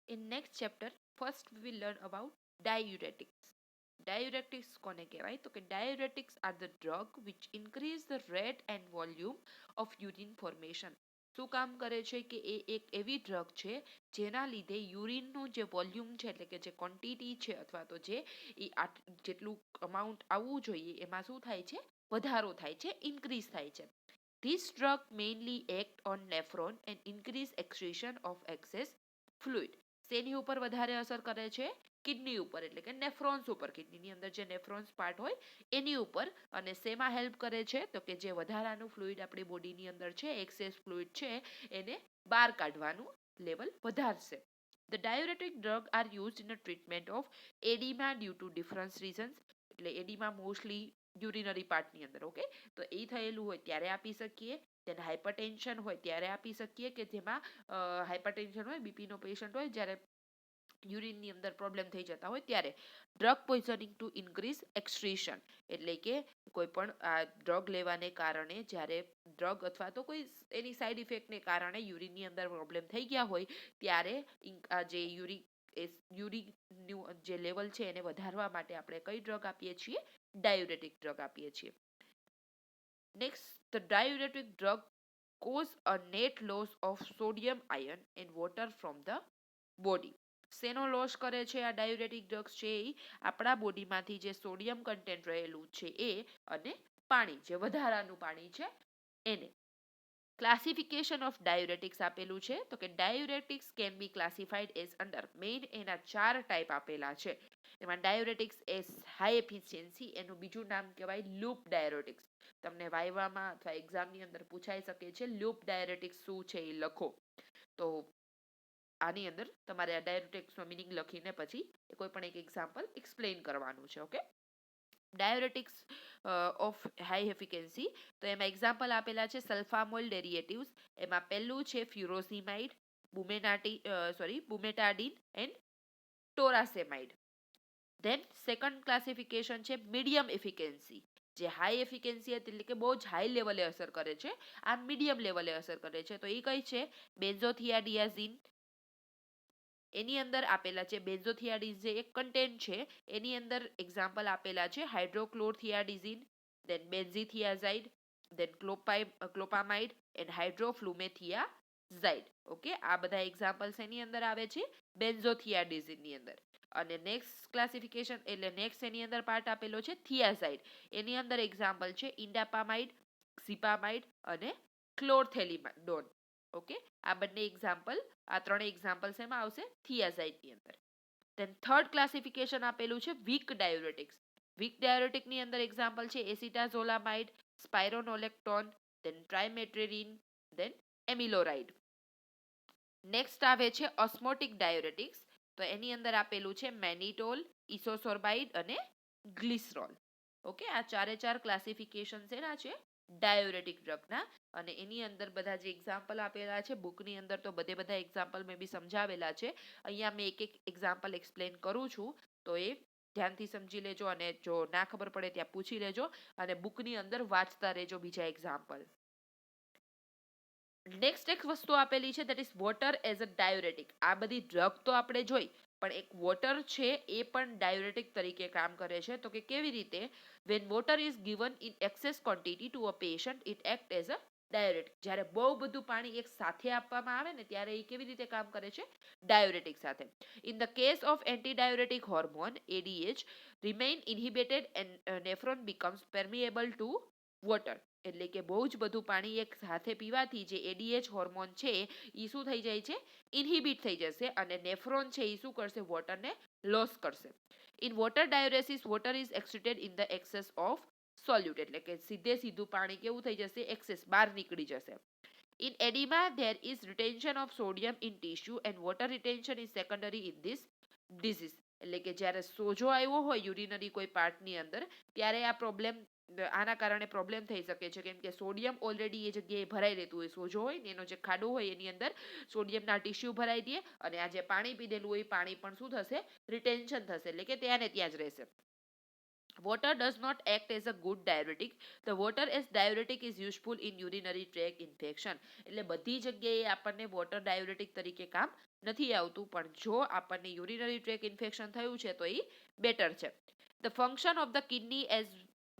In next chapter, first we will learn about diuretics. Diuretics કોને કહેવાય તો કે diuretics are the drug which increase the rate and volume of urine formation. શું કામ કરે છે કે એ એક એવી ડ્રગ છે જેના લીધે યુરિનનું જે વોલ્યુમ છે એટલે કે જે ક્વોન્ટિટી છે અથવા તો જે એ જેટલું અમાઉન્ટ આવવું જોઈએ એમાં શું થાય છે વધારો થાય છે ઇન્ક્રીઝ થાય છે. This drug mainly act on nephron and increase excretion of excess fluid. શેની ઉપર વધારે અસર કરે છે કિડની ઉપર એટલે કે નેફ્રોન્સ ઉપર કિડનીની અંદર જે નેફ્રોન્સ પાર્ટ હોય એની ઉપર અને શેમાં હેલ્પ કરે છે તો કે જે વધારાનું ફ્લુઇડ આપણી બોડીની અંદર છે એક્સેસ ફ્લુઇડ છે એને બહાર કાઢવાનું લેવલ વધારશે. The diuretic drug are used in the treatment of edema due to different reasons. એટલે એડીમાં મોસ્ટલી યુરિનરી પાર્ટની અંદર ઓકે તો એ થયેલું હોય ત્યારે આપી શકીએ. તેને હાઇપરટેન્શન હોય ત્યારે આપી શકીએ કે જેમાં હાઇપરટેન્શન હોય બીપીનો પેશન્ટ હોય જ્યારે યુરિનની અંદર પ્રોબ્લેમ થઈ જતા હોય ત્યારે. ડ્રગ પોઈઝનિંગ ટુ ઇન્ક્રીઝ એક્સ્ટ્રીશન એટલે કે કોઈ પણ આ ડ્રગ લેવાને કારણે જ્યારે ડ્રગ અથવા તો કોઈ એની સાઈડ ઇફેક્ટને કારણે યુરિનની અંદર પ્રોબ્લેમ થઈ ગયા હોય ત્યારે આ જે યુરિકનું જે લેવલ છે એને વધારવા માટે આપણે કઈ ડ્રગ આપીએ છીએ ડાયુરેટિક ડ્રગ આપીએ છીએ. Next the diuretic drug cause a net loss of sodium ion and water from the body. શેનો લોસ કરે છે આ ડાયુરેટિક ડ્રગ્સ છે એ આપણા બોડીમાંથી જે સોડિયમ કન્ટેન્ટ રહેલું છે એ અને પાણી જે વધારાનું પાણી છે એને. ક્લાસિફિકેશન ઓફ ડાયુરેટિક્સ આપેલું છે તો કે diuretics can be classified as under main એના 4 ટાઈપ આપેલા છે. એમાં ડાયુરેટિક્સ એઝ હાઈ એફિશિયન્સી એનું બીજું નામ કહેવાય લૂપ ડાયુરેટિક્સ. તમને વાઇવામાં અથવા એક્ઝામની અંદર પૂછાઈ શકે છે લૂપ ડાયુરેટિક્સ શું છે એ લખો. તો આની અંદર તમારે આ ડાયુરેટિક્સનો મિનિંગ લખીને પછી કોઈ પણ એક એક્ઝામ્પલ એક્સપ્લેન કરવાનું છે ઓકે. ડાયુરેટિક્સ ઓફ હાઈ એફિકન્સી તો એમાં એક્ઝામ્પલ આપેલા છે સલ્ફામોલ ડેરિએટિવ્સ. એમાં પહેલું છે ફ્યુરોસિમાઇડ બુમેટાડીન એન્ડ ટોરાસેમાઇડ. ધેન સેકન્ડ ક્લાસિફિકેશન છે મીડિયમ એફિકન્સી જે હાઈ એફિકન્સી એટલે કે બહુ જ હાઈ લેવલે અસર કરે છે આ મીડિયમ લેવલે અસર કરે છે તો એ કઈ છે બેન્ઝોથિયાડિયાઝિન. એની અંદર આપેલા છે બેન્ઝોથિયાડીન જે એક કન્ટેન્ટ છે એની અંદર એક્ઝામ્પલ આપેલા છે હાઇડ્રોક્લોરથિયાડિઝિન દેન બેન્ઝીથિયાઝાઇડ દેન ક્લોપામાઇડ એન્ડ હાઇડ્રોફ્લુમેથિયાઝાઇડ. ઓકે આ બધા એક્ઝામ્પલ્સ એની અંદર આવે છે બેન્ઝોથિયાડિઝિનની અંદર. અને નેક્સ્ટ ક્લાસિફિકેશન એટલે નેક્સ્ટ એની અંદર પાર્ટ આપેલો છે થિયાઝાઇડ. એની અંદર એક્ઝામ્પલ છે ઇન્ડાપામાઇડ ઝિપામાઇડ અને ક્લોરથેલિડોન. ઓકે આ બંને એક્ઝામ્પલ આ ત્રણેય એક્ઝામ્પલ્સ એમાં આવશે થિયાઝાઇડની અંદર. દેન થર્ડ ક્લાસિફિકેશન આપેલું છે વીક ડાયુરેટિક્સ. વીક ડાયુરેટિકની અંદર એક્ઝામ્પલ છે એસિટાઝોલામાઇડ સ્પાઇરોનોલેક્ટોન દેન ટ્રાઇમેટ્રેરિન દેન એમિલોરાઇડ. નેક્સ્ટ આવે છે ઓસ્મોટિક ડાયુરેટિક્સ તો એની અંદર આપેલું છે મેનિટોલ ઇસોસોર્બાઇડ અને ગ્લિસરોલ. ઓકે આ ચારે ચાર ક્લાસિફિકેશન એના છે ડાયુરેટિક ડ્રગના અને એની અંદર બધા જે એક્ઝામ્પલ આપેલા છે બુકની અંદર તો બધા એક્ઝામ્પલ મેં બી સમજાવેલા છે. અહીંયા મેં એક એક્ઝામ્પલ એક્સપ્લેન કરું છું તો એ ધ્યાનથી સમજી લેજો અને જો ના ખબર પડે ત્યાં પૂછી લેજો અને બુકની અંદર વાંચતા રહેજો બીજા એક્ઝામ્પલ. નેક્સ્ટ એક વસ્તુ આપેલી છે that is water as a diuretic. આ બધી ડ્રગ તો આપણે જોઈ પણ એક વોટર છે એ પણ ડાયુરેટિક તરીકે કામ કરે છે તો કે કેવી રીતે when water is given in excess quantity to a patient it act as a diuretic. જ્યારે બહુ બધું પાણી એક સાથે આપવામાં આવે ને ત્યારે એ કેવી રીતે કામ કરે છે ડાયુરેટિક સાથે. In the case of antidiuretic hormone ADH remain inhibited and nephron becomes permeable to water. એટલે કે બહુ જ બધું પાણી એક સાથે પીવાથી જે એડીએચ હોર્મોન છે એ શું થઈ જાય છે ઇન્હિબિટ થઈ જશે અને નેફ્રોન છે એ શું કરશે વોટરને લોસ કરશે. In water diuresis water is excreted in the excess of solute એટલે કે સીધું પાણી કેવું થઈ જશે એક્સેસ બહાર નીકળી જશે. In edema there is retention of sodium in tissue and water retention is secondary in this disease. એટલે કે જ્યારે સોજો આવ્યો હોય યુરિનરી કોઈ પાર્ટની અંદર ત્યારે આ પ્રોબ્લેમ આના કારણે પ્રોબ્લેમ થઈ શકે છે કેમ કે સોડિયમ ઓલરેડી એ જગ્યાએ ભરાઈ રહેતું હોય સોજો હોય ને એનો જે ખાડો હોય એની અંદર સોડિયમના ટીસ્યુ ભરાઈ દે અને આ જે પાણી પીધેલું હોય પાણી પણ શું થશે રિટેન્શન થશે એટલે કે ત્યાં ને ત્યાં જ રહેશે. Water does not act as a good diuretic. The water as diuretic is useful in urinary tract infection. એટલે બધી જગ્યાએ આપણને વોટર ડાયુરેટિક તરીકે કામ નથી આવતું, પણ જો આપણને યુરિનરી ટ્રેક ઇન્ફેક્શન થયું છે તો એ બેટર છે. The function of the kidney as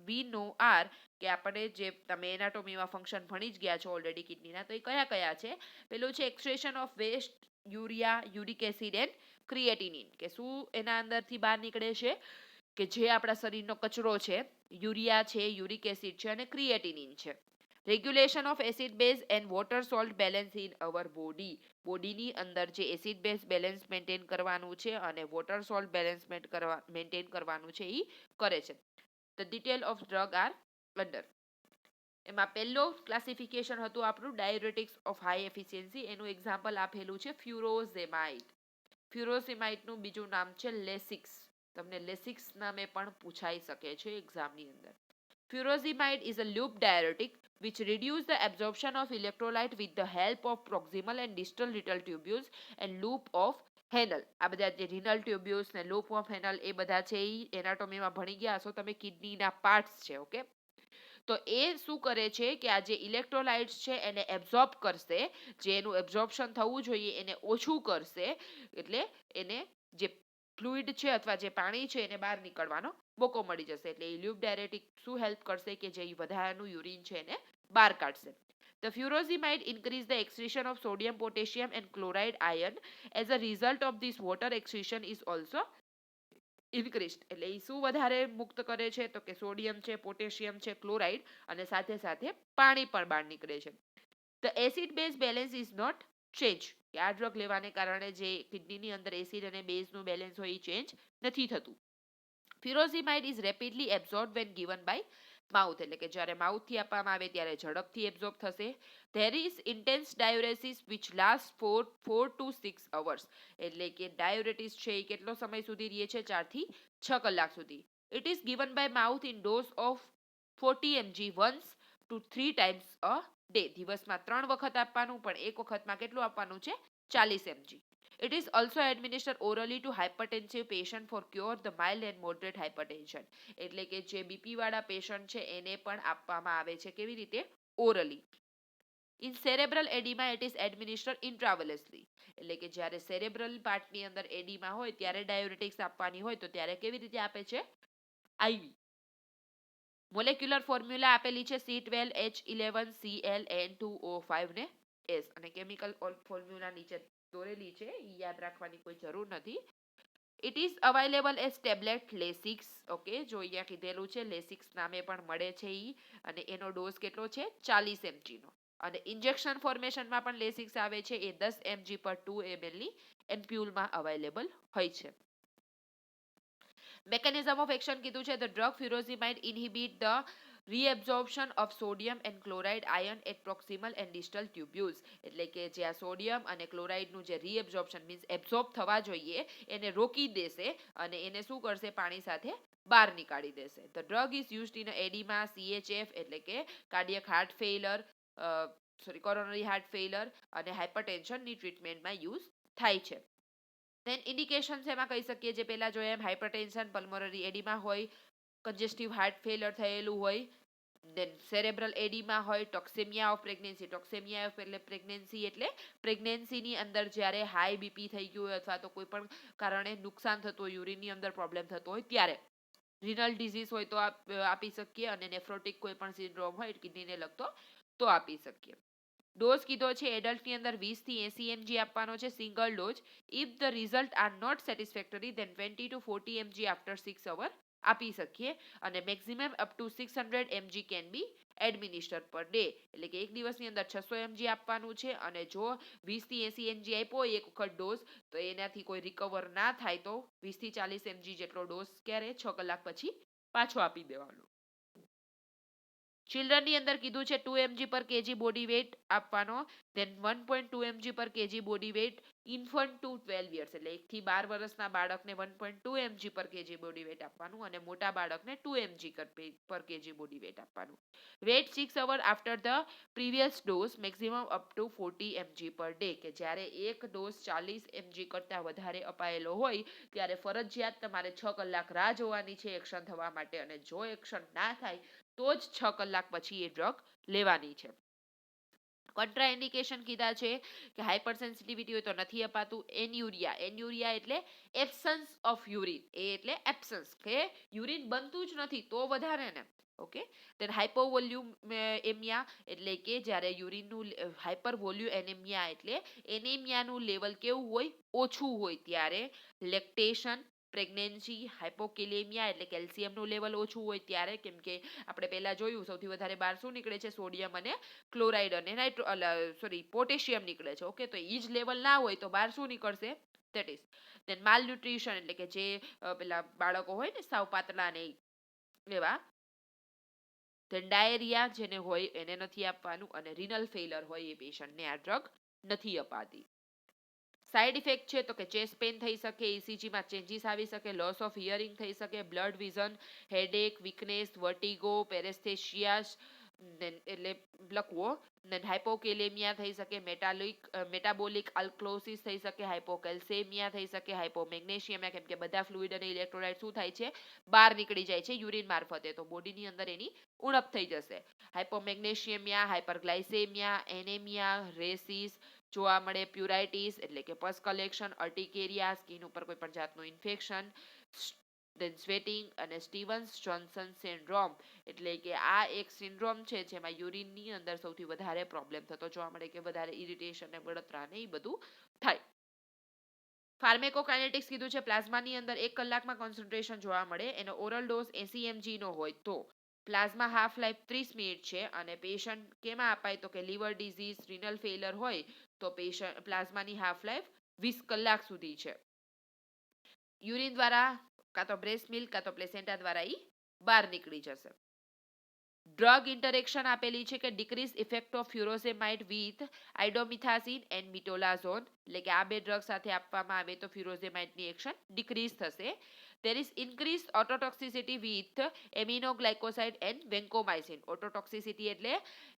we know are, કે આપણે જે તમે એનાટોમીમાં ફંક્શન ભણી જ ગયા છો ઓલરેડી કિડનીના, તો એ કયા કયા છે? પેલું છે excretion of waste, urea, uric acid and creatinine, કે શું એના અંદરથી બહાર નીકળે છે કે જે આપણા શરીરનો કચરો છે, યુરિયા છે, યુરિક એસિડ છે અને ક્રિએટિનિન છે. Regulation of acid base and water salt balance in our body, બોડીની અંદર જે એસિડ બેઝ બેલેન્સ મેન્ટેન કરવાનું છે અને વોટર સોલ્ટ બેલેન્સ મેન્ટેન કરવાનું છે એ કરે છે. The detail of drug are under. એમાં પહેલો ક્લાસિફિકેશન હતું આપણું ડાયુરેટિક્સ ઓફ હાઈ એફિશિયન્સી. એનું એક્ઝામ્પલ આપેલું છે ફ્યુરોઝેમાઇડ. ફ્યુરોઝેમાઇડનું બીજું નામ છે લેસિક્સ. તમને લેસિક્સ નામે પણ પૂછાઈ શકે છે એક્ઝામની અંદર. Furosemide is a loop diuretic which reduces the absorption of electrolyte with the help of proximal and distal renal tubules and loop of Henle. આ બધા જે renal tubules ને loop of Henle એ બધા છે એ એનાટોમીમાં ભણી ગયા હશો તમે, કિડનીના પાર્ટ્સ છે. ઓકે, તો એ શું કરે છે કે આ જે ઇલેક્ટ્રોલાઇટ્સ છે એને એબ્ઝોર્બ કરશે, જે એનું એબ્ઝોર્પ્શન થવું જોઈએ એને ઓછું કરશે, એટલે એને જે ફ્લુઇડ છે અથવા જે પાણી છે એને બહાર નીકળવાનો મોકો મળી જશે. એટલે એ લ્યુબ ડાયરેટિક શું હેલ્પ કરશે કે જે વધારાનું યુરિન છે એને બહાર કાઢશે. The furosemide increase the excretion of sodium, potassium and chloride ion. As a result of this, water excretion is also increased. એટલે એ શું વધારે મુક્ત કરે છે તો કે સોડિયમ છે, પોટેશિયમ છે, ક્લોરાઇડ અને સાથે સાથે પાણી પણ બહાર નીકળે છે. The acid base balance is not change, કે આ ડ્રગ લેવાને કારણે જે કિડનીની અંદર એસિડ અને બેઝનું બેલેન્સ હોય એ ચેન્જ નથી થતું. Furosemide is rapidly absorbed when given by mouth, એટલે કે જ્યારે માઉથથી આપવામાં આવે ત્યારે ઝડપથી એબ્ઝોર્બ થશે. There is intense diuresis which lasts for 4 to 6 hours, એટલે કે ડાયુરેટિસ છે એ કેટલો સમય સુધી રહે છે? 4 થી 6 કલાક સુધી. It is given by mouth in dose of 40 mg once to 3 times a day. દિવસમાં 3 વખત આપવાનું, પણ એક વખતમાં કેટલું આપવાનું છે? 40 mg. It is also administered orally to hypertensive patient for cure the mild and moderate hypertension. એટલે કે જે બીપી વાળા પેશન્ટ છે એને પણ આપવામાં આવે છે. કેવી રીતે? Orally. In cerebral edema it is administered intravenously. એટલે કે જ્યારે સેરેબ્રલ પાર્ટની અંદર એડીમાં હોય ત્યારે ડાયુરેટિક્સ આપવાની હોય તો ત્યારે કેવી રીતે આપે છે? આઈવી. મોલેક્યુલર ફોર્મ્યુલા આપેલી છે C12H11Cl N2O5 ને S, અને કેમિકલ ફોર્મ્યુલા નીચે દોરેલી છે, એ યાદ રાખવાની કોઈ જરૂર નથી. It is available as tablet Lasix. Okay, જો અહીંયા કીધેલું છે લેસિક્સ નામે પણ મળે છે ઈ, અને એનો ડોઝ કેટલો છે? 40 mg નો. અને ઇન્જેક્શન ફોર્મેશનમાં પણ લેસિક્સ આવે છે, એ 10 mg પર 2 ml ની એમ્પ્યુલમાં અવેલેબલ હોય છે. Mechanism of action કીધું છે, the drug furosemide inhibit the reabsorption of sodium and chloride ion at proximal and distal tubules. એટલે કે જે આ સોડિયમ અને ક્લોરાઇડનું જે રીએબ્ઝોર્પ્શન મીન્સ એબ્ઝોર્બ થવા જોઈએ એને રોકી દેશે અને એને શું કરશે? પાણી સાથે બહાર નીકાળી દેશે. The drug is used in edema, CHF એટલે કે cardiac heart failure, coronary heart failure અને હાઇપરટેન્શનની ટ્રીટમેન્ટમાં યુઝ થાય છે. દેન ઇન્ડિકેશન્સ એમાં કહી શકીએ જે પહેલા જોઈએ એમ હાઇપરટેન્શન, પલ્મોનરી એડીમા હોય, કન્જેસ્ટિવ હાર્ટ ફેલર થયેલું હોય, દેન સેરેબ્રલ એડીમા હોય, ટોક્સેમિયા ઓફ પ્રેગ્નન્સી. ટોક્સેમિયા ઓફ એટલે પ્રેગ્નન્સી, એટલે પ્રેગ્નન્સીની અંદર જ્યારે હાઈ બીપી થઈ ગયું હોય અથવા તો કોઈ પણ કારણે નુકસાન થતું હોય, યુરિનની અંદર પ્રોબ્લેમ થતો હોય ત્યારે. રિનલ ડિઝીઝ હોય તો આપી શકીએ, અને નેફ્રોટિક કોઈ પણ સિન્ડ્રોમ હોય કિડનીને લગતો તો આપી શકીએ. ડોઝ કીધો છે એડલ્ટની અંદર 20 થી 80 mg આપવાનો છે single dose. If the result are not satisfactory then 20 to 40 mg after 6 hour આપી શકીએ, અને maximum up to 600 mg can be administer per day. એટલે કે એક દિવસની અંદર 600 mg આપવાનું છે, અને જો 20 થી 80 mg આપ્યો એક વખત ડોઝ તો એનાથી કોઈ રિકવર ના થાય તો 20 થી 40 mg જેટલો ડોઝ ક્યારે? 6 કલાક પછી પાછો આપી દેવાનો. ચિલ્ડ્રનની અંદર કીધું છે 2 mg per kg body weight આપવાનો, then 1.2 mg per kg body weight infant to 12 years, એટલે 1 થી 12 વર્ષના બાળકને 1.2 mg per kg body weight આપવાનું અને મોટા બાળકને 2 mg per kg body weight આપવાનું. વેઇટ 6 hour after the previous dose, maximum up to 40 mg per day, કે જ્યારે એક ડોઝ 40 mg કરતાં વધારે અપાયેલો હોય ત્યારે ફરજિયાત તમારે 6 કલાક રાહ જોવાની છે એક્શન થવા માટે, અને જો એક્શન ના થાય તો જ 6 કલાક પછી એ ડ્રગ લેવાની છે. કોન્ટ્રા ઇન્ડિકેશન કીધા છે કે હાઇપર સેન્સિટિવિટી હોય તો નથી અપાતું. એન્યુરિયા એટલે એબ્સન્સ ઓફ યુરિન, એ એટલે એબ્સન્સ કે યુરિન બનતું જ નથી તો વધારે ને. ઓકે, then હાઇપોવોલ્યુએમિયા એટલે કે જ્યારે યુરિનનું હાઇપરવોલ્યુએનેમિયા એટલે એનેમિયાનું લેવલ કેવું હોય, ઓછું હોય ત્યારે. લેક્ટેશન, પ્રેગ્નન્સી, હાઇપોકેલેમિયા એટલે કેલ્શિયમનું લેવલ ઓછું હોય ત્યારે, કેમ કે આપણે પહેલા જોયું સૌથી વધારે બહાર શું નીકળે છે, સોડિયમ અને ક્લોરાઇડ અને પોટેશિયમ નીકળે છે. ઓકે, તો એ જ લેવલ ના હોય તો બહાર શું નીકળશે, ધેટ ઇઝ. ધેન માલન્યુટ્રિશન એટલે કે જે પેલા બાળકો હોય ને સાવ પાતળા ને એવા. ધેન ડાયેરિયા જેને હોય એને નથી આપવાનું, અને રિનલ ફેલર હોય એ પેશન્ટને આ ડ્રગ નથી અપાતી. સાઇડ ઇફેક્ટ છે તો કે ચેસ્ટ પેન થઈ શકે, ECGમાં ચેન્જીસ આવી શકે, લોસ ઓફ હિયરિંગ થઈ શકે, બ્લડ વિઝન, હેડેક, વીકનેસ, વર્ટિગો, પેરેસ્થેશિયા એટલે લખવો, હાઇપોકેલેમિયા થઈ શકે, મેટાબોલિક આલ્કલોસિસ થઈ શકે, હાઇપોકેલ્સેમિયા થઈ શકે, હાઇપોમેગ્નેશિયમિયા, કેમ કે બધા ફ્લુઇડ અને ઇલેક્ટ્રોલાઇટ શું થાય છે, બહાર નીકળી જાય છે યુરિન મારફતે, તો બોડીની અંદર એની ઉણપ થઈ જશે. હાઇપોમેગ્નેશિયમિયા, હાઇપરગ્લાયસેમિયા, એનેમિયા, રેસિસ જોવા મળે, પ્યુરાઇટીસ એટલે કે પસ કલેક્શન, અર્ટિકેરિયા સ્કિન ઉપર કોઈ પણ જાતનું ઇન્ફેક્શન, ધેન સ્વેટિંગ અને સ્ટીવન્સ જોન્સન સિન્ડ્રોમ એટલે કે આ એક સિન્ડ્રોમ છે જેમાં યુરિનની અંદર સૌથી વધારે પ્રોબ્લેમ થતો જોવા મળે, કે વધારે ઇરિટેશન ને બળતરા ને એ બધું થાય. ફાર્મેકોકાઇનેટિક્સ કીધું છે, પ્લાઝમાની અંદર 1 કલાકમાં કોન્સન્ટ્રેશન જોવા મળે, એનો ઓરલ ડોઝ 80 mg નો હોય તો પ્લાઝમા હાફ લાઈફ 30 મિનિટ છે, અને પેશન્ટ કેમાં અપાય તો કે લીવર ડિઝીઝ, રિનલ ફેલર હોય તો પ્લાઝમાની હાફ લાઈફ 20 કલાક સુધી છે. યુરિન દ્વારા કાં તો બ્રેસ્ટ મિલ્ક કાં તો પ્લેસેન્ટા દ્વારા ઈ બહાર નીકળી જશે. ડ્રગ ઇન્ટરેક્શન આપેલી છે કે decrease effect of furosemide with indomethacin and metolazone, એટલે કે આ બે ડ્રગ સાથે આપવામાં આવે તો ફ્યુરોસેમાઇડની એક્શન ડિક્રીઝ થશે. There is increased ototoxicity with aminoglycoside and vancomycin. Ototoxicity એટલે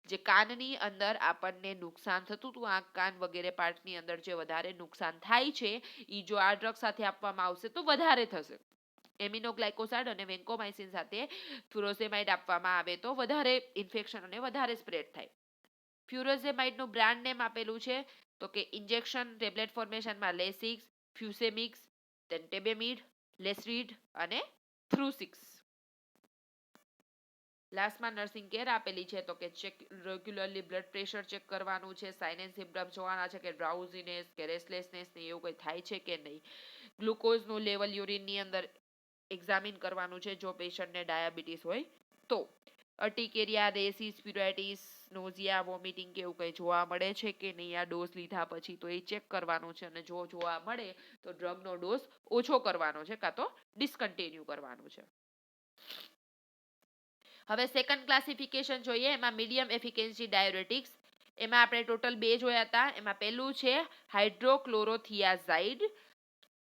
જે કાનની અંદર આપણને નુકસાન થતું હતું, આંખ કાન વગેરે પાર્ટની અંદર જે વધારે નુકસાન થાય છે એ જો આ ડ્રગ સાથે આપવામાં આવશે તો વધારે થશે. એમિનોગ્લાયકોસાઇડ અને વેન્કોમાઇસિન સાથે ફ્યુરોસેમાઇડ આપવામાં આવે તો વધારે ઇન્ફેક્શન અને વધારે સ્પ્રેડ થાય. ફ્યુરોસેમાઇડનું બ્રાન્ડ નેમ આપેલું છે તો કે ઇન્જેક્શન ટેબ્લેટ ફોર્મેશનમાં લેસિક્સ, ફ્યુસેમિક્સ, ધેન ટેબેમિડ, લેસ્રીડ અને થ્રુસિક્સ. લાસ્ટમાં નર્સિંગ કેર આપેલી છે તો કે check regularly blood pressure check કરવાનું છે, સાઇન એન્ડ સિમ્પટમ્સ જોવાના છે કે ડ્રાઉઝીનેસ કે રેસ્ટલેસનેસ ને એવું કંઈ થાય છે કે નહીં. ગ્લુકોઝનું લેવલ યુરિનની અંદર એક્ઝામિન કરવાનું છે જો પેશન્ટને ડાયાબિટીસ હોય તો. અર્ટિકેરિયા, રેસિસ, પ્યુરાઇટીસ, નોઝિયા, વોમિટિંગ કે એવું કંઈ જોવા મળે છે કે નહીં આ ડોઝ લીધા પછી, તો એ ચેક કરવાનું છે, અને જો જોવા મળે તો ડ્રગનો ડોઝ ઓછો કરવાનો છે કાં તો ડિસકન્ટિન્યુ કરવાનું છે. હવે સેકન્ડ ક્લાસિફિકેશન જોઈએ, એમાં મીડિયમ એફિકેન્સી ડાયુરેટિક્સ. એમાં આપણે ટોટલ 2 જોયા હતા. એમાં પહેલું છે હાઇડ્રોક્લોરોથિયાઝાઇડ,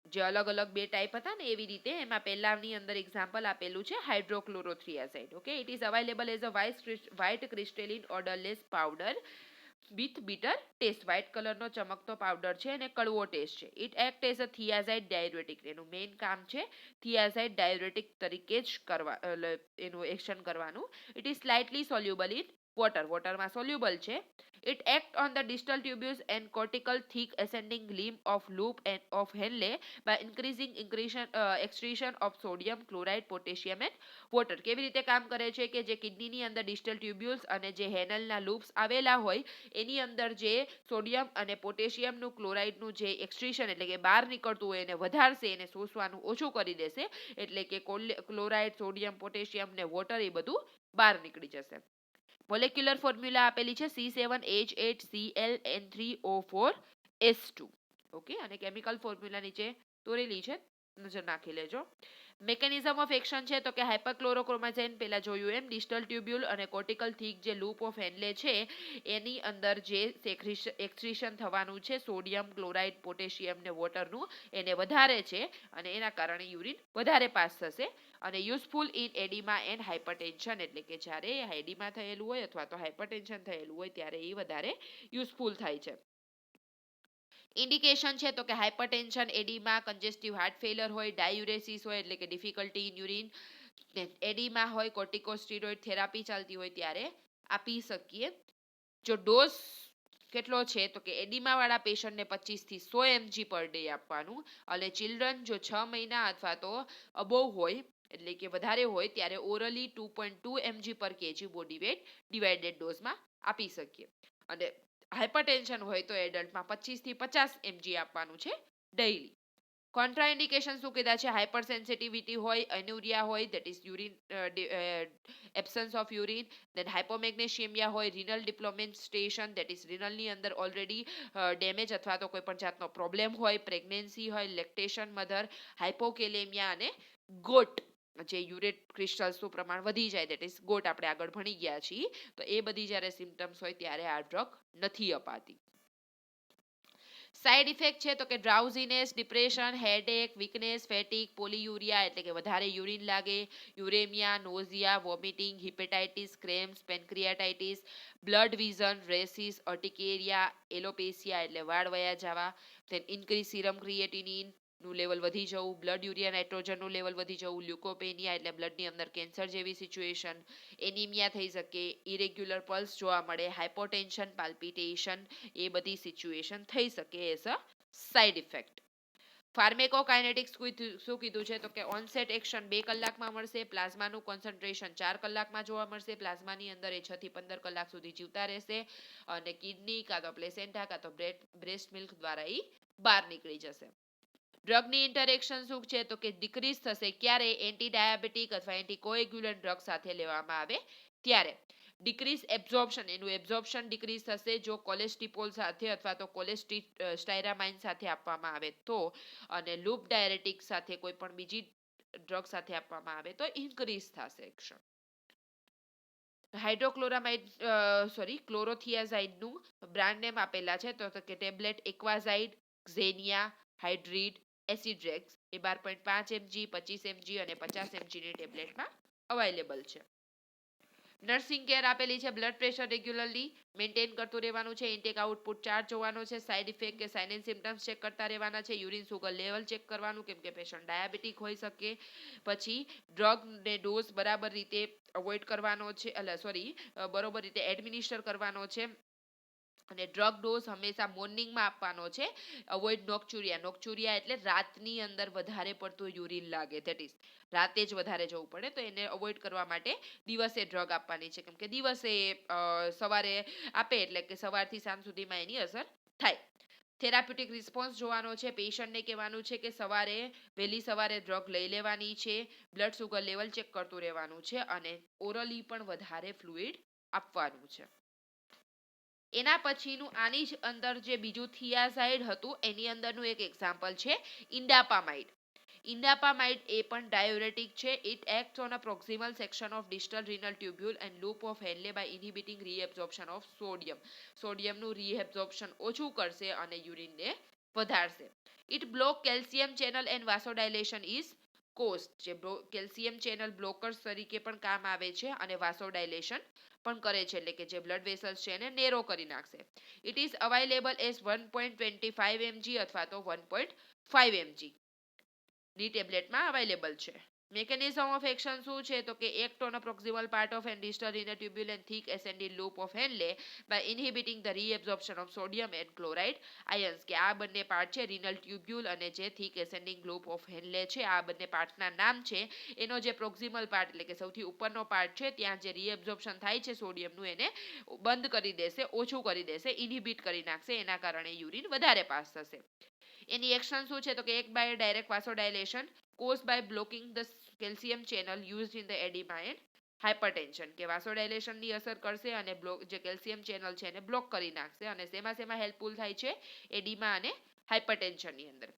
જે અલગ અલગ 2 ટાઈપ હતા ને એવી રીતે. એમાં પહેલાની અંદર એક્ઝામ્પલ આપેલું છે hydrochlorothiazide. Okay, it is available as a white crystalline odourless powder with bitter taste. White કલરનો ચમકતો પાવડર છે અને કડવો ટેસ્ટ છે. It act as a thiazide diuretic. એનું મેઇન કામ છે થિયાઝાઇડ ડાયુરેટિક તરીકે જ એનું એક્શન કરવાનું. It is slightly soluble in વોટરમાં સોલ્યુબલ છે. It acts on the distal tubules and cortical thick ascending limb of loop and of Henle by increasing excretion of sodium, chloride, potassium and water. કેવી રીતે કામ કરે છે કે જે કિડનીની અંદર ડિસ્ટલ ટ્યુબ્યુલ્સ અને જે હેનલના લૂપ્સ આવેલા હોય એની અંદર જે સોડિયમ અને પોટેશિયમનું ક્લોરાઇડનું જે એક્સ્ટ્રીશન એટલે કે બહાર નીકળતું હોય એને વધારશે, એને શોષવાનું ઓછું કરી દેશે, એટલે કે ક્લોરાઇડ, સોડિયમ, પોટેશિયમ ને વોટર એ બધું બહાર નીકળી જશે. મોલેક્યુલર ફોર્મ્યુલા આપેલી છે C7H8Cl N3O4S2. ઓકે, અને કેમિકલ ફોર્મ્યુલા નીચે દોરેલી છે નજર નાખી લેજો. મેકેનિઝમ ઓફ એક્શન છે તો કે હાઇપરક્લોરોક્રોમાઝેન પહેલા જોયું એમ ડિસ્ટલ ટ્યુબ્યુલ અને કોર્ટિકલ થીક જે લૂપ ઓફ હેનલે છે એની અંદર જે એક્સક્રીશન થવાનું છે સોડિયમ ક્લોરાઇડ પોટેશિયમ ને વોટરનું એને વધારે છે અને એના કારણે યુરિન વધારે પાસ થશે અને useful in oedema and hypertension એટલે કે જ્યારે એડીમા થયેલું હોય અથવા તો હાઇપરટેન્શન થયેલું હોય ત્યારે એ વધારે યુઝફુલ થાય છે. ઇન્ડિકેશન છે તો કે હાઇપરટેન્શન એડીમા કન્જેસ્ટિવ હાર્ટ ફેલર હોય ડાયુરેસિસ હોય એટલે કે ડિફિકલ્ટી ઇન યુરિન એડીમા હોય કોર્ટિકોસ્ટીરોઇડ થેરાપી ચાલતી હોય ત્યારે આપી શકીએ. જો ડોઝ કેટલો છે તો કે એડીમા વાળા પેશન્ટને 25 થી 100 mg પર ડે આપવાનું અને ચિલ્ડ્રન જો 6 મહિના અથવા તો અબોવ હોય એટલે કે વધારે હોય ત્યારે orally 2.2 mg per kg body weight divided ડોઝમાં આપી શકીએ અને હાઇપરટેન્શન હોય તો એડલ્ટમાં 25 થી 50 mg આપવાનું છે ડેઇલી. કોન્ટ્રાઇન્ડિકેશન શું કીધા છે હાઇપર સેન્સિટિવિટી હોય એન્યુરિયા હોય that is urine absence of urine then hypomagnesaemia હોય રિનલ ડિપ્લોમેન્ટેશન ધેટ ઇઝ રિનલની અંદર ઓલરેડી ડેમેજ અથવા તો કોઈ પણ જાતનો પ્રોબ્લેમ હોય પ્રેગ્નન્સી હોય લેક્ટેશન મધર હાઇપોકેલેમિયા અને ગોટ જે યુરેટ ક્રિસ્ટલ્સનું પ્રમાણ વધી જાય દેટ ઇઝ ગોટ આપણે આગળ ભણી ગયા છીએ તો એ બધી જ્યારે સિમ્ટમ્સ હોય ત્યારે આ ડ્રગ નથી અપાતી. સાઇડ ઇફેક્ટ છે તો કે ડ્રાઉઝીનેસ ડિપ્રેશન હેડેક વીકનેસ ફેટિક પોલીયુરિયા એટલે કે વધારે યુરિન લાગે યુરેમિયા નોઝિયા વોમિટિંગ હિપેટાઇટિસ ક્રેમ્સ પેન્ક્રિયાટાઇટિસ બ્લડ વિઝન રેસિસ અર્ટિકેરિયા એલોપેસિયા એટલે વાળ વયા જવા ધેન ઇન્ક્રીઝ સિરમ ક્રિએટિનિન નું લેવલ વધી જવું બ્લડ યુરિયા નાઇટ્રોજનનું લેવલ વધી જવું લ્યુકોપેનિયા એટલે બ્લડની અંદર કેન્સર જેવી સિચ્યુએશન એનિમિયા થઈ શકે ઇરેગ્યુલર પલ્સ જોવા મળે હાઇપોટેન્શન પાલ્પિટેશન એ બધી સિચ્યુએશન થઈ શકે એઝ અ સાઇડ ઇફેક્ટ. ફાર્મેકોકાઇનેટિક્સ શું કીધું છે તો કે ઓનસેટ એક્શન 2 કલાકમાં મળશે પ્લાઝમાનું કોન્સન્ટ્રેશન 4 કલાકમાં જોવા મળશે પ્લાઝમાની અંદર એ 6 થી 15 કલાક સુધી જીવતા રહેશે અને કિડની કાં તો પ્લેસેન્ટા કાં તો બ્રેસ્ટ મિલ્ક દ્વારા એ બહાર નીકળી જશે. ડ્રગની ઇન્ટરેક્શન શું છે તો કે ડિક્રીઝ થશે ક્યારે એન્ટી ડાયાબિટીક અથવા એન્ટી કોએગ્યુલન્ટ ડ્રગ સાથે લેવામાં આવે ત્યારે ડિક્રીઝ એબ્ઝોર્પ્શન એનું એબ્ઝોર્પ્શન ડિક્રીઝ થશે જો કોલેસ્ટિપોલ સાથે અથવા તો કોલેસ્ટાઇરામાઇન સાથે આપવામાં આવે તો અને લૂપ ડાયરેટિક સાથે કોઈ પણ બીજી ડ્રગ સાથે આપવામાં આવે તો ઇન્ક્રીઝ થશે એક્શન. હાઇડ્રોક્લોરામાઇડ ક્લોરોથિયાઝાઇડનું બ્રાન્ડ નેમ આપેલા છે તો કે ટેબ્લેટ એક્વાઝાઇડ ઝેનિયા હાઇડ્રીડ એસિડ્રેક્સ એ 12.5 mg 25 mg અને 50 mg ની ટેબ્લેટમાં અવેલેબલ છે. નર્સિંગ કેર આપેલી છે બ્લડ પ્રેશર રેગ્યુલરલી મેન્ટેન કરતું રહેવાનું છે ઇન્ટેક આઉટપુટ ચાર્જ જોવાનો છે સાઇડ ઇફેક્ટ કે સાઇન એન્ડ સિમ્ટમ્સ ચેક કરતા રહેવાના છે યુરિન સુગર લેવલ ચેક કરવાનું કેમ કે પેશન્ટ ડાયાબિટીક હોઈ શકે પછી ડ્રગ ને ડોઝ બરાબર રીતે અવોઇડ કરવાનો છે બરોબર રીતે એડમિનિસ્ટર કરવાનો છે અને ડ્રગ ડોઝ હંમેશા મોર્નિંગમાં આપવાનો છે અવોઇડ નોકચુરિયા એટલે રાતની અંદર વધારે પડતું યુરિન લાગે ધેટ ઇઝ રાતે જ વધારે જવું પડે તો એને અવોઇડ કરવા માટે દિવસે ડ્રગ આપવાની છે કેમ કે દિવસે સવારે આપે એટલે કે સવારથી સાંજ સુધીમાં એની અસર થાય. થેરાપ્યુટિક રિસ્પોન્સ જોવાનો છે પેશન્ટને કહેવાનું છે કે વહેલી સવારે ડ્રગ લઈ લેવાની છે બ્લડ સુગર લેવલ ચેક કરતું રહેવાનું છે અને ઓરલી પણ વધારે ફ્લુઇડ આપવાનું છે. એના પછીનું આની જ અંદર જે બીજું થિયાઝાઇડ હતું એની અંદરનું એક એક્ઝામ્પલ છે ઇન્ડાપામાઇડ. ઇન્ડાપામાઇડ એ પણ ડાયુરેટિક છે it acts on a proximal section of distal renal tubule and loop of Henle by inhibiting reabsorption of સોડિયમનું રીએબ્ઝોર્પ્શન ઓછું કરશે અને યુરિનને વધારશે. It block calcium channel and vasodilation is caused જે કેલ્શિયમ ચેનલ બ્લોકર્સ તરીકે પણ કામ આવે છે અને વાસોડાયલેશન પણ કરે છે એટલે કે જે બ્લડ વેસલ્સ છે એને નેરો કરી નાખશે. It is available as 1.25 mg અથવા તો 1.5 mg ની ટેબ્લેટમાં અવેલેબલ છે. મેકેનિઝમ ઓફ એક્શન શું છે તો કે act on a proximal part of and distal renal tubule and thick ascending loop of Henle by inhibiting the reabsorption of sodium and chloride ions કે આ બંને પાર્ટ છે રીનલ ટ્યુબ્યુલ અને જે thick ascending loop of Henle છે આ બંને પાર્ટના નામ છે એનો જે પ્રોક્સિમલ પાર્ટ એટલે કે સૌથી ઉપરનો પાર્ટ છે ત્યાં જે રીએબ્ઝોર્પ્શન થાય છે સોડિયમનું એને બંધ કરી દેશે ઓછું કરી દેશે ઇનહિબિટ કરી નાખશે એના કારણે યુરિન વધારે પાસ થશે. એની એક્શન શું છે તો કે એક by direct vasodilation cause by blocking the calcium channel used in the oedema and hypertension કે વાસોડાયલેશનની અસર કરશે અને જે કેલ્શિયમ ચેનલ છે એને બ્લોક કરી નાખશે અને શેમાં હેલ્પફુલ થાય છે એડીમા અને હાઇપરટેન્શનની અંદર.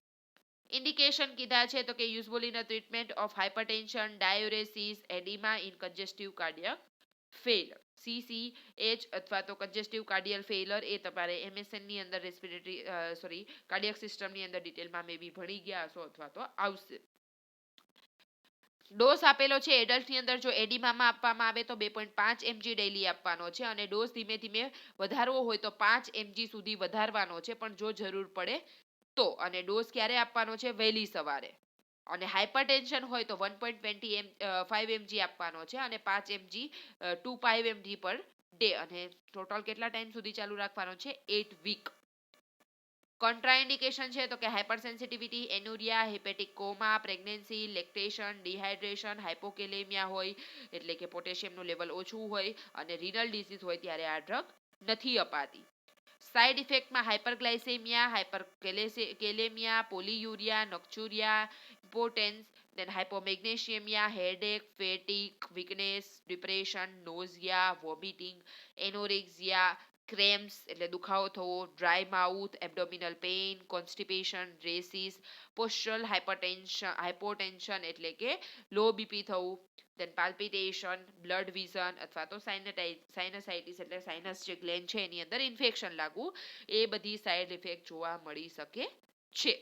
ઇન્ડિકેશન કીધા છે તો કે useful in a treatment of hypertension, diuresis, oedema in congestive cardiac fail. CCH અથવા તો કન્જેસ્ટિવ કાર્ડિયલ ફેલર એ તમારે MSN ની અંદર રેસ્પિરેટરી સોરી કાર્ડિયક સિસ્ટમની અંદર ડિટેલમાં મે બી ભણી ગયા હશો અથવા તો આવશે. ડોઝ આપેલો છે એડલ્ટની અંદર જો એડિમામાં આપવામાં આવે તો 2.5 mg ડેલી આપવાનો છે અને ડોઝ ધીમે ધીમે વધારવો હોય તો 5 mg સુધી વધારવાનો છે પણ જો જરૂર પડે તો. અને ડોઝ ક્યારે આપવાનો છે? વહેલી સવારે. અને હાઇપરટેન્શન હોય તો 1.25 mg આપવાનો છે અને 5 mg 2 mg પર ડે. અને ટોટલ કેટલા ટાઈમ સુધી ચાલુ રાખવાનો છે? 8 વીક. કોન્ટ્રાઇન્ડિકેશન છે તો કે હાઇપરસેન્સિટિવિટી, એનુરિયા, હેપેટિક કોમા, પ્રેગ્નન્સી, લેક્ટેશન, ડિહાઇડ્રેશન, હાઇપોકેલેમિયા હોય એટલે કે પોટેશિયમનું લેવલ ઓછું હોય અને રિનલ ડિસીઝ હોય ત્યારે આ ડ્રગ નથી અપાતી. સાઇડ ઇફેક્ટમાં hyperglycaemia, hyperkalaemia, polyuria, nocturia, impotence, then hypomagnesemia, headache, fatigue, weakness, depression, nausea, vomiting, anorexia, cramps એટલે દુખાવો થવો, dry mouth, abdominal pain, constipation, rashes, postural hypotension એટલે કે લો બીપી થવું, then પાલ્પિટેશન, બ્લડ વિઝન અથવા તો સાઇનસાઇટિસ એટલે સાઇનસ જે ગ્લેન્ડ છે એની અંદર ઇન્ફેક્શન લાગવું, એ બધી સાઇડ ઇફેક્ટ જોવા મળી શકે છે.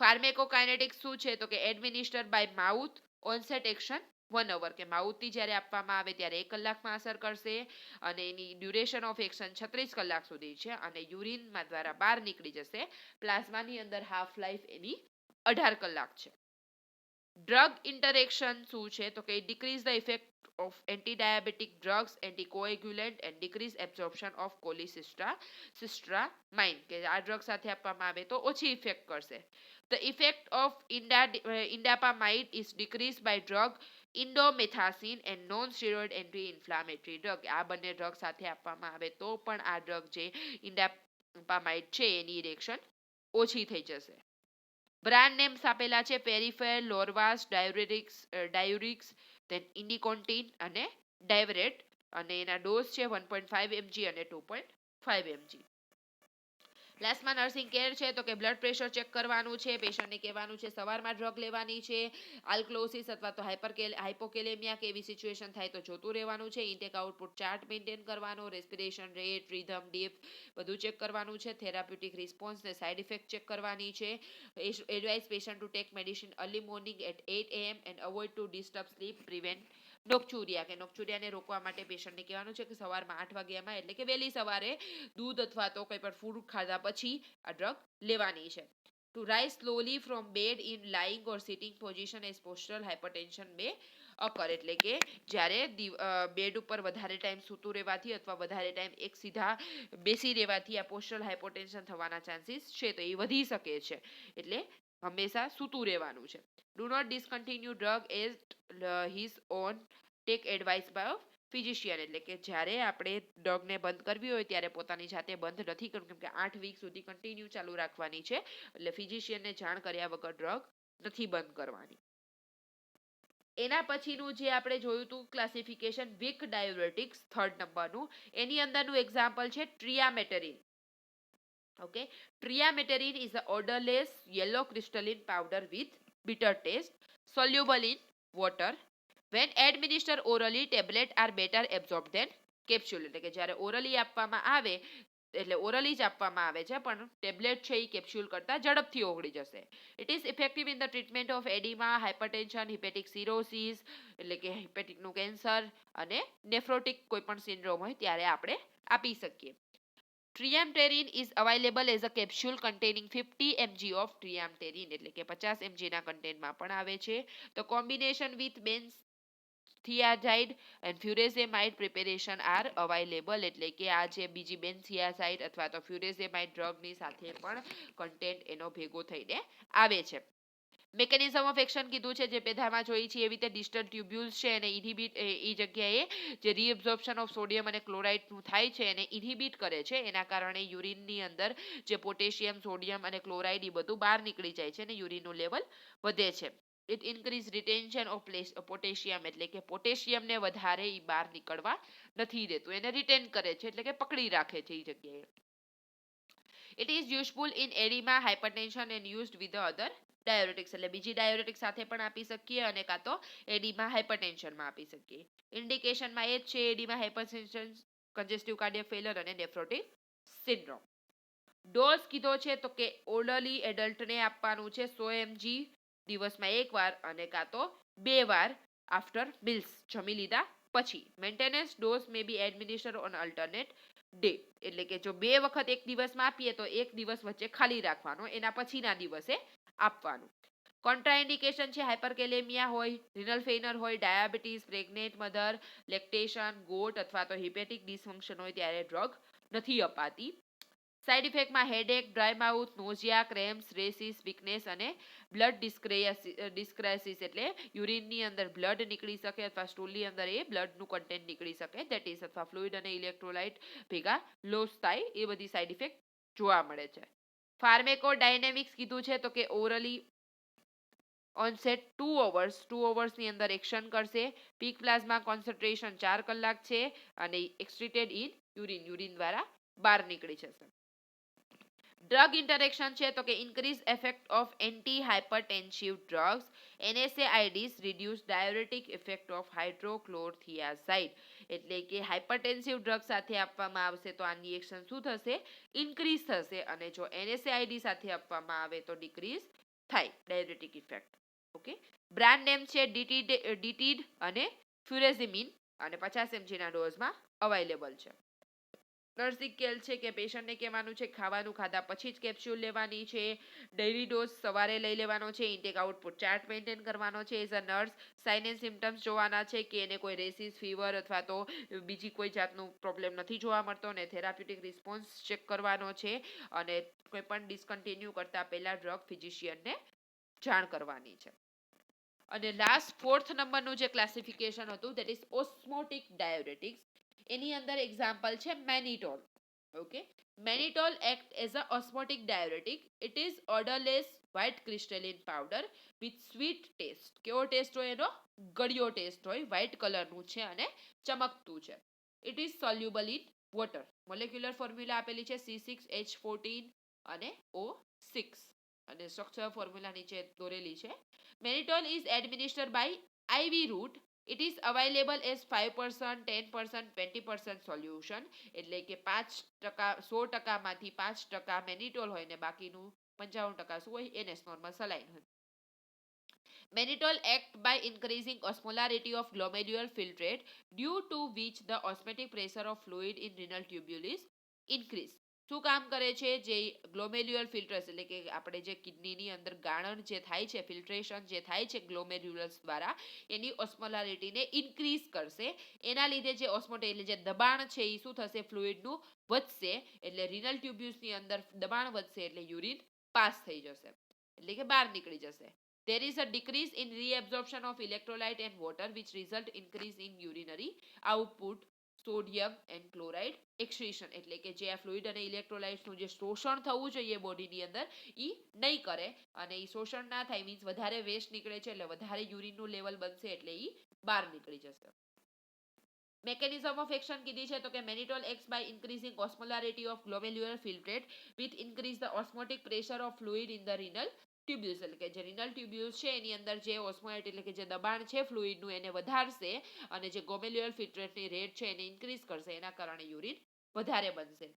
ફાર્મેકોકાઇનેટિક્સ શું છે તો કે administer by mouth, onset action 1 hour કે માઉથથી જ્યારે આપવામાં આવે ત્યારે 1 કલાકમાં અસર કરશે અને એની ડ્યુરેશન ઓફ એક્શન 36 કલાક સુધી છે અને યુરિનમાં દ્વારા બહાર નીકળી જશે. પ્લાઝમાની અંદર હાફ લાઈફ એની 18 કલાક છે. ડ્રગ ઇન્ટરેક્શન શું છે તો કે decrease the effect of antidiabetic drugs, anticoagulant and decrease absorption of cholestyramine કે આ ડ્રગ સાથે આપવામાં આવે તો ઓછી ઇફેક્ટ કરશે. The effect of indapamide is decreased by drug indomethacin and non-steroid anti-inflammatory drug. આ બંને ડ્રગ સાથે આપવામાં આવે તો પણ આ ડ્રગ જે ઇન્ડાપામાઇડ છે એની ઇરેક્શન ઓછી થઈ જશે. બ્રાન્ડ નેમ્સ આપેલા છે પેરીફેર, લોરવાસ, ડાયુરિક્સ, then ઇન્ડિકોન્ટિન અને ડાયવરેટ અને એના ડોઝ છે 1.5 mg અને 2.5 mg. લાસ્ટમાં નર્સિંગ કેર છે તો કે બ્લડ પ્રેશર ચેક કરવાનું છે, પેશન્ટને કહેવાનું છે સવારમાં ડ્રગ લેવાની છે, આલ્કલોસિસ અથવા તો હાઇપોકેલેમિયા કે એવી સિચ્યુએશન થાય તો જોતું રહેવાનું છે, ઇન્ટેક આઉટપુટ ચાર્ટ મેન્ટેન કરવાનો, રેસ્પિરેશન રેટ, રિધમ, ડીપ બધું ચેક કરવાનું છે, થેરાપ્યુટિક રિસ્પોન્સ ને સાઇડ ઇફેક્ટ ચેક કરવાની છે. Advise patient to take medicine early morning at 8 am and avoid to disturb sleep, prevent nocturia કે નોક્ચ્યુરિયાને રોકવા માટે પેશન્ટને કહેવાનું છે કે સવારમાં 8 વાગ્યામાં એટલે કે વહેલી સવારે દૂધ અથવા તો કંઈ પણ ફૂડ ખાધા પછી આ ડ્રગ લેવાની છે. To rise slowly from bed in lying or sitting position as postural hypertension may occur એટલે કે જ્યારે બેડ ઉપર વધારે ટાઈમ સૂતું રહેવાથી અથવા વધારે ટાઈમ એક સીધા બેસી રહેવાથી આ પોસ્ચરલ હાઇપોટેન્શન થવાના ચાન્સીસ છે તો એ વધી શકે છે. એટલે હંમેશા સૂતું રહેવાનું છે. Do not discontinue drug as his on take advice by physician એટલે કે જ્યારે આપણે ડ્રગને બંધ કરવી હોય ત્યારે પોતાની જાતે બંધ નથી કરવું કેમ કે 8 વીક સુધી કન્ટિન્યુ ચાલુ રાખવાની છે એટલે ફિઝિશિયનને જાણ કર્યા વગર ડ્રગ નથી બંધ કરવાની. એના પછીનું જે આપણે જોયું હતું ક્લાસિફિકેશન વીક ડાયુરેટિક્સ 3rd નંબરનું એની અંદરનું એક્ઝામ્પલ છે triamterene. Okay, triamterene is a odourless yellow crystalline powder with bitter taste, soluble in water. When administered orally, tablet are better absorbed than capsule. એટલે કે જ્યારે ઓરલી આપવામાં આવે એટલે ઓરલી જ આપવામાં આવે છે પણ ટેબ્લેટ છે એ કેપ્સ્યુલ કરતાં ઝડપથી ઓગળી જશે. It is effective in the treatment of oedema, hypertension, hepatic cirrhosis એટલે કે હિપેટિકનું કેન્સર અને નેફ્રોટિક કોઈ પણ સિન્ડ્રોમ હોય ત્યારે આપણે આપી શકીએ. Triamterene is available as a capsule containing 50 mg of triamterene એટલે કે 50 mg ના કન્ટેન્ટમાં પણ આવે છે. The combination with બેન્ઝથિઆઝાઇડ and furosemide preparation are available એટલે કે આ જે બીજી બેન્ઝથિઆઝાઇડ અથવા તો furosemide ડ્રગની સાથે પણ કન્ટેન્ટ એનો ભેગો થઈને આવે છે. મેકેનિઝમ ઓફ એક્શન કીધું છે જે પેધામાં જોઈ છે એવી રીતે ડિસ્ટલ ટ્યુબ્યુલ્સ છે અને ઇનહિબિટ એ જગ્યાએ જે રીએબ્ઝોર્પ્શન ઓફ સોડિયમ અને ક્લોરાઇડનું થાય છે એને ઇનહિબિટ કરે છે એના કારણે યુરિનની અંદર જે પોટેશિયમ, સોડિયમ અને ક્લોરાઇડ એ બધું બહાર નીકળી જાય છે અને યુરિનનું લેવલ વધે છે. It increase retention of potassium એટલે કે પોટેશિયમને વધારે એ બહાર નીકળવા નથી દેતું એને રિટેન કરે છે એટલે કે પકડી રાખે છે એ જગ્યાએ. It is useful in edema, hypertension and used with the other ડાયોરેટિક્સ એટલે બીજી ડાયોરેટિક સાથે પણ આપી શકીએ અને કાં તો એડીમાં હાઇપરટેન્શનમાં આપી શકીએ. ઇન્ડિકેશનમાં એ જ છે એડીમાં હાઇપરટેન્શન, કન્જેસ્ટિવ કાર્ડિયક ફેલર અને નેફ્રોટિક સિન્ડ્રોમ. ડોઝ કીધો છે તો કે ઓર્ડરલી એડલ્ટને આપવાનું છે 100 mg દિવસમાં એકવાર અને કાં તો 2 વાર આફ્ટર મિલ્સ જમી લીધા પછી. Maintenance dose may be administer on alternate day એટલે કે જો 2 વખત એક દિવસમાં આપીએ તો એક દિવસ વચ્ચે ખાલી રાખવાનો, એના પછીના દિવસે આપવાનું. કોન્ટ્રાઇન્ડિકેશન છે હાઇપરકેલેમિયા હોય, રિનલ ફેઇલર હોય, diabetes, pregnant mother, lactation, gout અથવા તો હિપેટિક ડિસફંક્શન હોય ત્યારે ડ્રગ નથી અપાતી. સાઇડ ઇફેક્ટમાં headache, dry mouth, nausea, cramps, rashes, weakness અને બ્લડ ડિસ્ક્રાયસિસ એટલે યુરિનની અંદર બ્લડ નીકળી શકે અથવા સ્ટૂલની અંદર એ બ્લડનું કન્ટેન્ટ નીકળી શકે, દેટ ઇઝ અથવા ફ્લુઇડ અને ઇલેક્ટ્રોલાઇટ ભેગા લોસ થાય, એ બધી સાઇડ ઇફેક્ટ જોવા મળે છે. ફાર્મેકોડાયનેમિક્સ કીધું છે તો કે ઓરલી ઓનસેટ 2 અવર્સની અંદર એક્શન કરશે. પીક પ્લાઝમા કોન્સન્ટ્રેશન 4 કલાક છે અને એક્સ્ટ્રીટેડ ઇન યુરિન દ્વારા બહાર નીકળી જશે. ડ્રગ ઇન્ટરેક્શન છે તો કે increase effect of anti hypertensive drugs, NSAIDs reduce diuretic effect of hydrochlorothiazide એટલે કે હાઇપરટેન્સિવ ડ્રગ સાથે આપવામાં આવશે તો આની એક્શન શું થશે? ઇન્ક્રીઝ થશે અને જો NSAID સાથે આપવામાં આવે તો ડિક્રીઝ થાય ડાયોરેટિક ઇફેક્ટ. ઓકે, બ્રાન્ડ નેમ છે ડીટીડ અને ફ્યુરેઝિમિન અને 50 mg ના ડોઝમાં અવેલેબલ છે. નર્સિંગ કેલ છે કે પેશન્ટને કહેવાનું છે ખાવાનું ખાધા પછી જ કેપ્સ્યુલ લેવાની છે. ડેઇલી ડોઝ સવારે લઈ લેવાનો છે. ઇન્ટેક આઉટપુટ ચાર્ટ મેન્ટેન કરવાનો છે. As a nurse sign and symptoms જોવાના છે કે એને કોઈ રેસિસ, ફીવર અથવા તો બીજી કોઈ જાતનું પ્રોબ્લેમ નથી જોવા મળતો ને થેરાપ્યુટિક રિસ્પોન્સ ચેક કરવાનો છે અને કોઈ પણ ડિસકન્ટિન્યુ કરતા પહેલા ડ્રગ ફિઝિશિયનને જાણ કરવાની છે. અને લાસ્ટ 4th નંબરનું જે ક્લાસિફિકેશન હતું દેટ ઇઝ ઓસ્મોટિક ડાયોરેટિક્સ. એની અંદર એક્ઝામ્પલ છે mannitol. Okay, mannitol act as a osmotic diuretic. It is odourless white crystalline powder with sweet taste. કેવો ટેસ્ટ હોય એનો? ગળ્યો ટેસ્ટ હોય, વ્હાઇટ કલરનું છે અને ચમકતું છે. It is soluble in water. Molecular formula આપેલી છે C6H14 અને O6 અને સ્ટ્રક્ચર ફોર્મ્યુલા નીચે દોરેલી છે. Mannitol is administered by IV route. It is available as 5%, 10%, 20% solution એટલે કે 5% 100%માંથી 5% મેનિટોલ હોય ને બાકીનું 55% શું હોય? NS normal saline હોય. Mannitol act by increasing osmolarity of glomerular filtrate due to which the osmotic pressure of fluid in renal tubule is increased. શું કામ કરે છે? જે ગ્લોમેર્યુલર ફિલ્ટર્સ એટલે કે આપણે જે કિડનીની અંદર ગાળણ જે થાય છે, ફિલ્ટ્રેશન જે થાય છે ગ્લોમેર્યુલર્સ દ્વારા, એની ઓસ્મોલારિટીને ઇન્ક્રીઝ કરશે. એના લીધે જે ઓસ્મોટિક એટલે જે દબાણ છે એ શું થશે? ફ્લુઇડનું વધશે એટલે રિનલ ટ્યુબ્યુલ્સની અંદર દબાણ વધશે એટલે યુરિન પાસ થઈ જશે એટલે કે બહાર નીકળી જશે. There is a decrease in reabsorption of electrolyte and water which result increase in urinary output, sodium and chloride excretion એટલે કે જે આ ફ્લુઇડ અને ઇલેક્ટ્રોલાઇટ્સનું જે શોષણ થવું જોઈએ બોડીની અંદર એ નહીં કરે અને એ શોષણ ના થાય મીન્સ વધારે વેસ્ટ નીકળે છે એટલે વધારે યુરિનનું લેવલ બનશે એટલે એ બહાર નીકળી જશે. મેકેનિઝમ ઓફ એક્શન કીધી છે તો કે mannitol acts by increasing osmolarity of glomerular filtrate with increase the osmotic pressure of fluid in the renal tubules એટલે કે જે રિનલ ટ્યુબ્યુલ્સ છે એની અંદર જે ઓસ્મોલારિટી એટલે કે જે દબાણ છે ફ્લુઇડનું એને વધારશે અને જે ગ્લોમેર્યુલર ફિલ્ટ્રેટની રેટ છે એને ઇન્ક્રીઝ કરશે, એના કારણે યુરિન વધારે બનશે.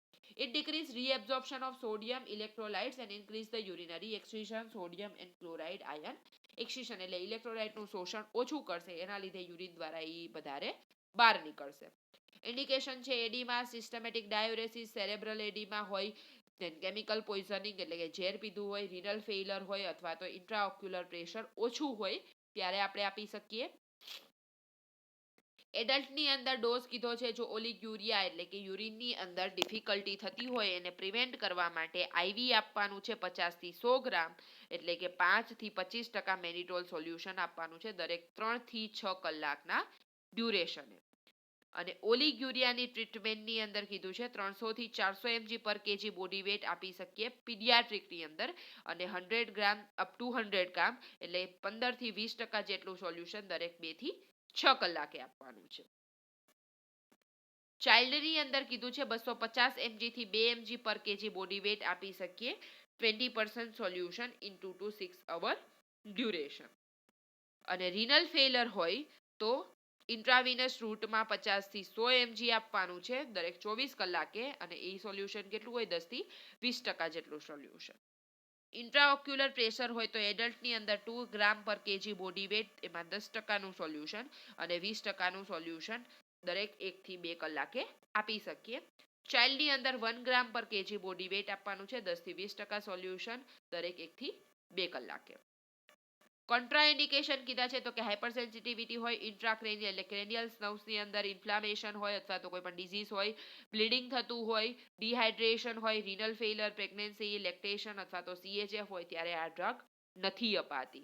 It decrease reabsorption of sodium electrolytes and increase the urinary excretion sodium and chloride ion excretion એટલે ઇલેક્ટ્રોલાઇટનું શોષણ ઓછું કરશે, એના લીધે યુરિન દ્વારા એ વધારે બહાર નીકળશે. ઇન્ડિકેશન છે એડીમાં, સિસ્ટમેટિક ડાયુરેસિસ, સેરેબ્રલ એડીમાં હોય, કેમિકલ પોઈઝનિંગ એટલે કે ઝેર પીધું હોય, રિનલ ફેઇલર હોય અથવા તો ઇન્ટ્રાઓક્યુલર પ્રેશર ઓછું હોય ત્યારે આપણે આપી શકીએ. એડલ્ટની અંદર ડોઝ કીધો છે જો ઓલિગ્યુરિયા એટલે કે યુરિનની અંદર ડિફિકલ્ટી થતી હોય એને પ્રિવેન્ટ કરવા માટે IV આપવાનું છે 50 થી 100 ગ્રામ એટલે કે 5 થી 25% મેનિટોલ સોલ્યુશન આપવાનું છે દરેક 3 થી 6 કલાકના ડ્યુરેશને. અને ઓલિગ્યુરિયાની ટ્રીટમેન્ટની અંદર કીધું છે 300 થી 400 mg per kg body weight આપી શકીએ પીડિયાટ્રિકની અંદર અને 100 ગ્રામ અપ ટુ 100 ગ્રામ એટલે 15 થી 20% જેટલું સોલ્યુશન દરેક 2 થી 6 કલાકે આપવાનું છે. ચાઇલ્ડની અંદર કીધું છે 250 mg થી 2 mg per kg body weight આપી શકીએ 20% solution in 2 to 6 hour duration. અને રિનલ ફેલર હોય તો ઇન્ટ્રાવિનસ રૂટમાં 50 થી 100 mg આપવાનું છે દરેક 24 કલાકે, અને એ સોલ્યુશન કેટલું હોય 10 થી 20% જેટલું સોલ્યુશન. ઇન્ટ્રાઓક્યુલર પ્રેશર હોય તો એડલ્ટની અંદર 2 ગ્રામ પર કેજી બોડી વેટ, એમાં 10%નું સોલ્યુશન અને 20%નું સોલ્યુશન દરેક 1 થી 2 કલાકે આપી શકીએ. ચાઇલ્ડની અંદર 1 ગ્રામ પર કેજી બોડી વેટ આપવાનું છે, 10 થી 20% સોલ્યુશન દરેક 1 થી 2 કલાકે. કોન્ટ્રાઇન્ડિકેશન કીધા છે તો કે હાઇપર સેન્સિટિવિટી હોય, ઇન્ટ્રાક્રેનિયલ એટલે ક્રેનિયલ નર્વ્સની અંદર ઇન્ફ્લામેશન હોય અથવા તો કોઈ પણ ડિઝીઝ હોય, બ્લીડિંગ થતું હોય, ડિહાઇડ્રેશન હોય, રિનલ ફેલર, પ્રેગ્નન્સી, લેક્ટેશન અથવા તો CHF હોય ત્યારે આ ડ્રગ નથી અપાતી.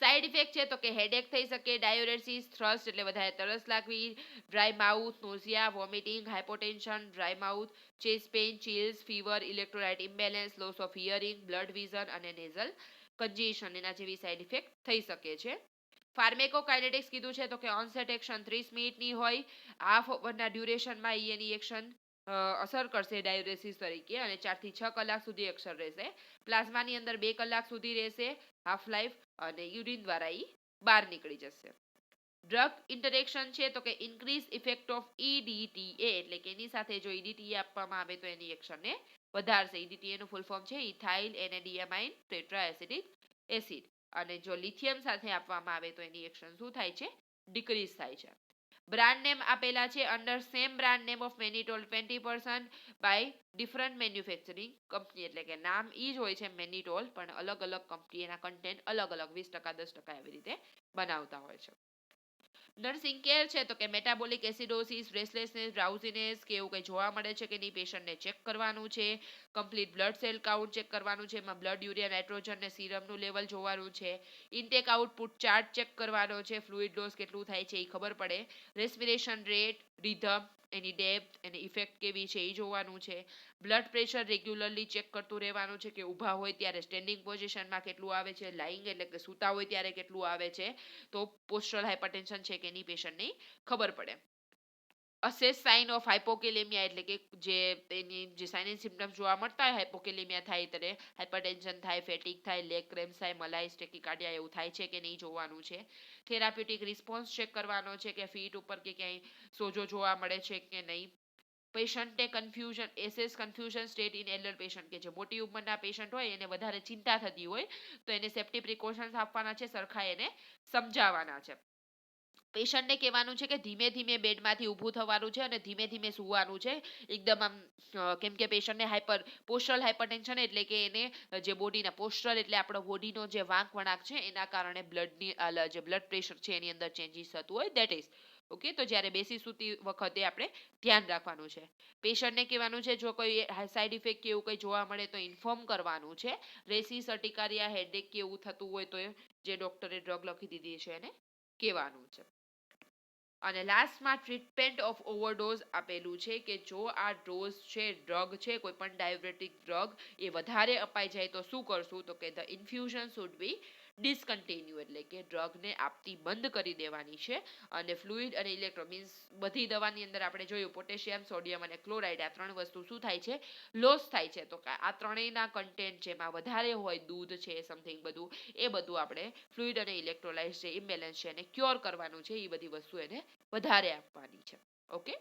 સાઇડ ઇફેક્ટ છે તો કે હેડેક થઈ શકે, ડાયુરેસિસ, થ્રસ્ટ એટલે વધારે તરસ લાગવી, dry mouth, nausea, vomiting, hypotension, dry mouth, chest pain, chills, fever, electrolyte imbalance, loss of hearing, blood vision અને નેઝલ કન્જેશન એના જેવી સાઇડ ઇફેક્ટ થઈ શકે છે. ફાર્મેકોકાઇનેટિક્સ કીધું છે તો કે ઓનસેટ એક્શન 30 મિનિટની હોય, હાફ અવરના ડ્યુરેશનમાં એની એક્શન અસર કરશે ડાયુરેસિસ તરીકે અને 4 થી 6 કલાક સુધી અસર રહેશે. પ્લાઝમાની અંદર 2 કલાક સુધી રહેશે હાફ લાઈફ, અને યુરિન દ્વારા એ બહાર નીકળી જશે. ડ્રગ ઇન્ટરેક્શન છે તો કે ઇન્ક્રીઝ ઇફેક્ટ ઓફ EDTA એટલે કે એની સાથે જો EDTA આપવામાં આવે તો એની એક્શનને વધારશે. EDTA નું ફૂલ ફોર્મ છે ઇથાઇલ એનેડિયામાઇન ટેટ્રાએસિડિક એસિડ, અને જો લિથિયમ સાથે આપવામાં આવે તો એની એક્શન શું થાય છે? ડિક્રીઝ થાય છે. બ્રાન્ડ નેમ આપેલા છે under same brand name of mannitol 20% by different manufacturing company, એટલે કે નામ ઈ જ હોય છે મેનિટોલ, પણ અલગ અલગ કંપની એના કન્ટેન્ટ અલગ અલગ 20% 10% એવી રીતે બનાવતા હોય છે. નર્સિંગ કેર છે તો કે મેટાબોલિક એસિડોસિસ, રેસ્ટલેસનેસ, ડ્રાઉઝીનેસ કે એવું કંઈ જોવા મળે છે કે નહીં પેશન્ટને ચેક કરવાનું છે. Complete blood cell count check કરવાનું છે, એમાં બ્લડ, યુરિયા, નાઇટ્રોજન ને સીરમનું લેવલ જોવાનું છે. ઇન્ટેક આઉટપુટ ચાર્ટ ચેક કરવાનો છે, ફ્લુઇડ લોસ કેટલું થાય છે એ ખબર પડે. રેસ્પિરેશન રેટ, રિધમ, એની ડેપ્થ, એની ઇફેક્ટ કેવી છે એ જોવાનું છે. બ્લડ પ્રેશર રેગ્યુલરલી ચેક કરતું રહેવાનું છે કે ઊભા હોય ત્યારે સ્ટેન્ડિંગ પોઝિશનમાં કેટલું આવે છે, લાઇંગ એટલે કે સૂતા હોય ત્યારે કેટલું આવે છે, તો પોસ્ટરલ હાઇપરટેન્શન છે કે એની પેશન્ટની ખબર પડે. અસેસ સાઇન ઓફ હાઇપોકેલેમિયા એટલે કે જે તેની જે સાઇન એન્ડ સિમ્ટમ્સ જોવા મળતા હોય હાઇપોકેલેમિયા થાય ત્યારે હાઇપરટેન્શન થાય, ફેટિક થાય, લેગ ક્રેમ્સ થાય, મલાઇસ, ટેકીકાર્ડિયા એવું થાય છે કે નહીં જોવાનું છે. થેરાપ્યુટિક રિસ્પોન્સ ચેક કરવાનો છે કે ફીટ ઉપર કે ક્યાંય સોજો જોવા મળે છે કે નહીં. પેશન્ટને confusion, ashes confusion state in elder patient કે જે મોટી ઉંમરના પેશન્ટ હોય એને વધારે ચિંતા થતી હોય તો એને સેફ્ટી પ્રિકોશન્સ આપવાના છે, સરખા એને સમજાવવાના છે. પેશન્ટને કહેવાનું છે કે ધીમે ધીમે બેડમાંથી ઊભું થવાનું છે અને ધીમે ધીમે સૂવાનું છે. એકદમ આમ કેમ કે પેશન્ટને પોસ્ટરલ હાઇપરટેન્શન એટલે કે એને જે બોડીના પોસ્ટરલ એટલે આપણો બોડીનો જે વાંક વળાંક છે એના કારણે બ્લડની જે બ્લડ પ્રેશર છે એની અંદર ચેન્જીસ થતું હોય દેટ ઇઝ ઓકે. તો જ્યારે બેસી સૂતી વખતે આપણે ધ્યાન રાખવાનું છે. પેશન્ટને કહેવાનું છે જો કોઈ સાઇડ ઇફેક્ટ કે એવું કંઈ જોવા મળે તો ઇન્ફોર્મ કરવાનું છે. રેસિસ, અટિકારિયા, હેડેક કે એવું થતું હોય તો જે ડોક્ટરે ડ્રગ લખી દીધી છે એને કહેવાનું છે. અને લાસ્ટમાં ટ્રીટમેન્ટ ઓફ ઓવરડોઝ આપેલું છે કે જો આ ડોઝ છે ડ્રગ છે કોઈ પણ ડાયાબિટીક ડ્રગ એ વધારે અપાઈ જાય તો શું કરશું? તો કે the infusion should be discontinue એટલે કે ડ્રગને આપતી બંધ કરી દેવાની છે. અને ફ્લુઇડ અને ઇલેક્ટ્રો મીન્સ બધી દવાની અંદર આપણે જોયું પોટેશિયમ, સોડિયમ અને ક્લોરાઇડ આ ત્રણ વસ્તુ શું થાય છે? લોસ થાય છે. તો આ ત્રણેયના કન્ટેન્ટ જેમાં વધારે હોય દૂધ છે સમથિંગ બધું એ બધું આપણે ફ્લુઇડ અને ઇલેક્ટ્રોલાઇટ્સ જે ઇમ્બેલેન્સ છે એને ક્યોર કરવાનું છે. એ બધી વસ્તુ એને વધારે આપવાની છે. ઓકે.